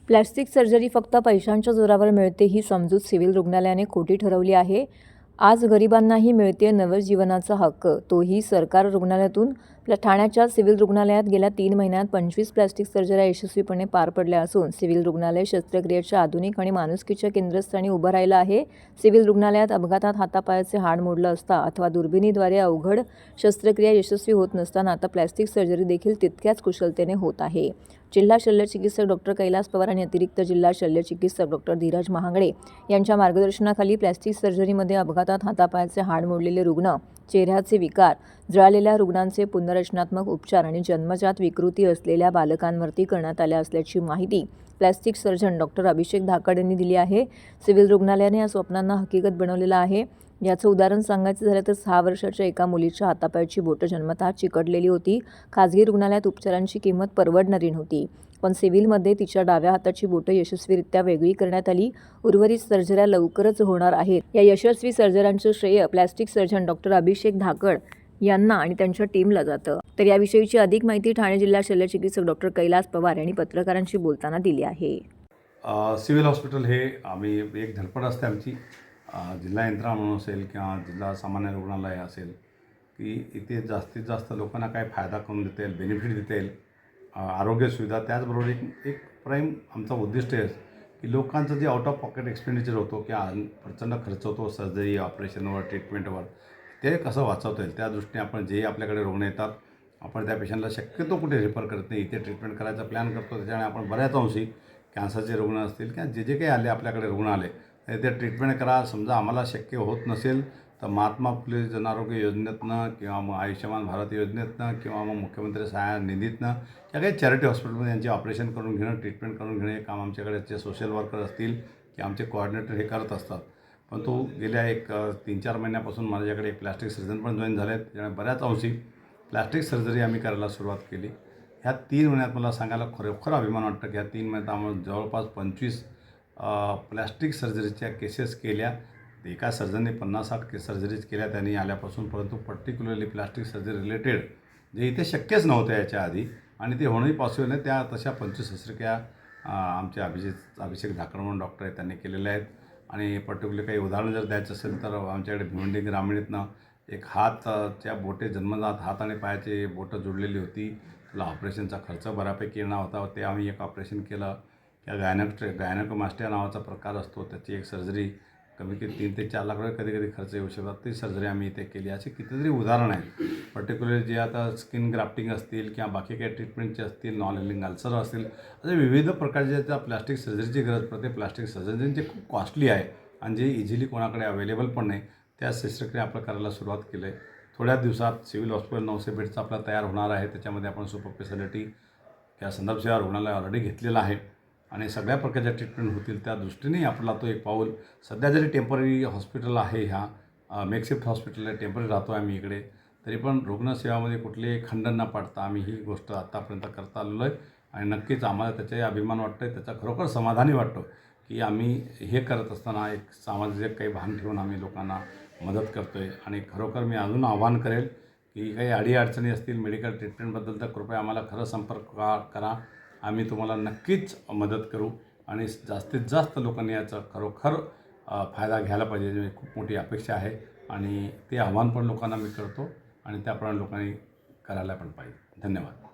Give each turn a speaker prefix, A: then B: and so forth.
A: Plastic surgery फक्त पैशांच्या जोरावर मिळते ही समजूत सिव्हिल रुग्णालयाने खोटी ठरवली आहे. आज गरिबांनाही मिळते नवजीवनाचा हक्क, तोही सरकार रुग्णालयातून. ठाण्याच्या सिव्हिल रुग्णालयात गेल्या 3 महिन्यात 25 प्लॅस्टिक सर्जऱ्या यशस्वीपणे पार पडल्या असून सिव्हिल रुग्णालय शस्त्रक्रियेच्या आधुनिक आणि माणुसकीच्या केंद्रस्थानी उभं राहिलं आहे. सिव्हिल रुग्णालयात अपघातात हातापायाचे हाड मोडलं असता अथवा दुर्बिणीद्वारे अवघड शस्त्रक्रिया यशस्वी होत नसताना आता प्लॅस्टिक सर्जरी देखील तितक्याच कुशलतेने होत आहे. जिल्हा शल्यचिकित्सक डॉक्टर कैलास पवार आणि अतिरिक्त जिल्हा शल्यचिकित्सक डॉक्टर धीरज महागडे यांच्या मार्गदर्शनाखाली प्लॅस्टिक सर्जरीमध्ये अपघातात हातापायाचे हाड मोडलेले रुग्ण, चेहऱ्याचे विकार, जळालेल्या रुग्णांचे पुनर्रचनात्मक उपचार आणि जन्मजात विकृती असलेल्या बालकांवरती करण्यात आल्या असल्याची माहिती प्लॅस्टिक सर्जन डॉक्टर अभिषेक धाकड यांनी दिली आहे. सिव्हिल रुग्णालयाने या स्वप्नांना हकीकत बनवलेलं आहे. याचं उदाहरण सांगायचं झालं तर 6 वर्षाच्या एका मुलीच्या हातापायाची बोटं जन्मतः चिकटलेली होती. खाजगी रुग्णालयात उपचारांची किंमत परवडणारी नव्हती, पण सिव्हिलमध्ये तिच्या डाव्या हाताची बोटं यशस्वीरित्या वेगळी करण्यात आली. उर्वरित सर्जऱ्या लवकरच होणार आहेत. या यशस्वी सर्जरांचं श्रेय प्लॅस्टिक सर्जन डॉक्टर अभिषेक धाकड यांना आणि त्यांच्या टीमला जातं. तर याविषयीची अधिक माहिती ठाणे जिल्हा शल्यचिकित्सक डॉक्टर कैलास पवार यांनी पत्रकारांशी बोलताना दिली आहे.
B: सिव्हिल हॉस्पिटल हे आम्ही एक धडपड असते आमची, जिल्हा यंत्रणा म्हणून असेल किंवा जिल्हा सामान्य रुग्णालय असेल, की इथे जास्तीत जास्त लोकांना काय फायदा करून देता येईल, बेनिफिट देता येईल, आरोग्य सुविधा. त्याचबरोबर एक प्राईम आमचा उद्दिष्ट आहे की लोकांचं जे आउट ऑफ पॉकेट एक्सपेंडिचर होतो किंवा प्रचंड खर्च होतो सर्जरी, ऑपरेशनवर, ट्रीटमेंटवर, ते कसं वाचवता येईल. त्या दृष्टीने आपण जे आपल्याकडे रुग्ण येतात, आपण त्या पेशंटला शक्यतो कुठे रेफर करत नाही, इथे ट्रीटमेंट करायचा प्लॅन करतो. त्याच्यामुळे आपण बऱ्याच अंशी कॅन्सरचे रुग्ण असतील किंवा जे काही आले आपल्याकडे रुग्ण आले ते ट्रीटमेंट करा. समजा आम्हाला शक्य होत नसेल तर महात्मा फुले जनआरोग्य योजनेतनं किंवा मग आयुष्यमान भारत योजनेतनं किंवा मग मुख्यमंत्री सहाय्य निधीतनं या काही चॅरिटी हॉस्पिटलमध्ये यांचे ऑपरेशन करून घेणं, ट्रीटमेंट करून घेणं हे काम आमच्याकडे जे सोशल वर्कर असतील की आमचे कोऑर्डिनेटर हे करत असतात. पण तो गेल्या 3-4 महिन्यापासून माझ्याकडे एक प्लॅस्टिक सर्जन पण जॉईन झाले आहेत. त्यामुळे बऱ्याच अंशी प्लॅस्टिक सर्जरी आम्ही करायला सुरुवात केली. ह्या 3 महिन्यात मला सांगायला खरोखर अभिमान वाटतं की ह्या 3 महिन्यात आम्हाला जवळपास 25 प्लॅस्टिक सर्जरीच्या केसेस केल्या. एका सर्जनने 50-60 सर्जरीज केल्या त्यांनी आल्यापासून. परंतु पर्टिक्युलरली प्लॅस्टिक सर्जरी रिलेटेड जे इथे शक्यच नव्हतं याच्या आधी आणि ते होणंही पॉसिबल नाही, त्या तशा 25 शस्त्रक्रिया आमचे अभिषेक धाकड म्हणून डॉक्टर आहेत त्यांनी केलेल्या आहेत. आणि पर्टिक्युलर काही उदाहरणं जर द्यायचं असेल तर आमच्याकडे भिवंडी ग्रामीणतनं एक हातच्या बोटे जन्मजात हात आणि पायाची बोटं जोडलेली होती. तुला ऑपरेशनचा खर्च बऱ्यापैकी येणार होता, ते आम्ही एक ऑपरेशन केलं. या गायनोकोमास्टिया नावाचा प्रकार असतो, त्याची एक सर्जरी कमी 3 ते 4 लाख रुपये कधी खर्च येऊ शकतात. ती सर्जरी आम्ही इथे केली. अशी कितीतरी उदाहरणं आहेत. पर्टिक्युलर जे आता स्किन ग्राफ्टिंग असतील किंवा बाकी काही ट्रीटमेंटचे असतील, नॉन लिव्हिंग अल्सर असतील, असे विविध प्रकारचे त्या प्लॅस्टिक सर्जरीची गरज पडते. प्लॅस्टिक सर्जरी जे खूप कॉस्टली आहे आणि जे इझिली कोणाकडे अवेलेबल पण नाही, त्या शस्त्रक्रिया आपण करायला सुरुवात केली आहे. थोड्या दिवसात सिव्हिल हॉस्पिटल 900 बेडचा आपला तयार होणार आहे. त्याच्यामध्ये आपण सुपर स्पेशालिटी किंवा संदर्भ सेवा रुग्णालय ऑलरेडी घेतलेला आहे आणि सगळ्या प्रकारच्या ट्रीटमेंट होतील. त्या दृष्टीने आपला तो एक पाऊल. सध्या जरी टेम्पररी हॉस्पिटल आहे, ह्या मेकशिफ्ट हॉस्पिटल आहे, टेम्पररी राहतो आम्ही इकडे, तरी पण रुग्णसेवामध्ये कुठलेही खंडन न पाडता आम्ही ही गोष्ट आत्तापर्यंत करता आलेलो आहे. आणि नक्कीच आम्हाला त्याचाही अभिमान वाटतो आहे, त्याचा खरोखर समाधानी वाटतो की आम्ही हे करत असताना एक सामाजिक काही भान ठेवून आम्ही लोकांना मदत करतो आहे. आणि खरोखर मी अजून आवाहन करेल की काही अडीअडचणी असतील मेडिकल ट्रीटमेंटबद्दल तर कृपया आम्हाला खरं संपर्क करा. आम्ही तुम्हाला नक्कीच मदत करू आणि जास्तीत जास्त लोकांनी याचा खरोखर फायदा घ्यायला पाहिजे. म्हणजे खूप मोठी अपेक्षा आहे आणि ते आव्हान पण लोकांना मी करतो आणि त्याप्रमाणे लोकांनी करायला पण पाहिजे. धन्यवाद.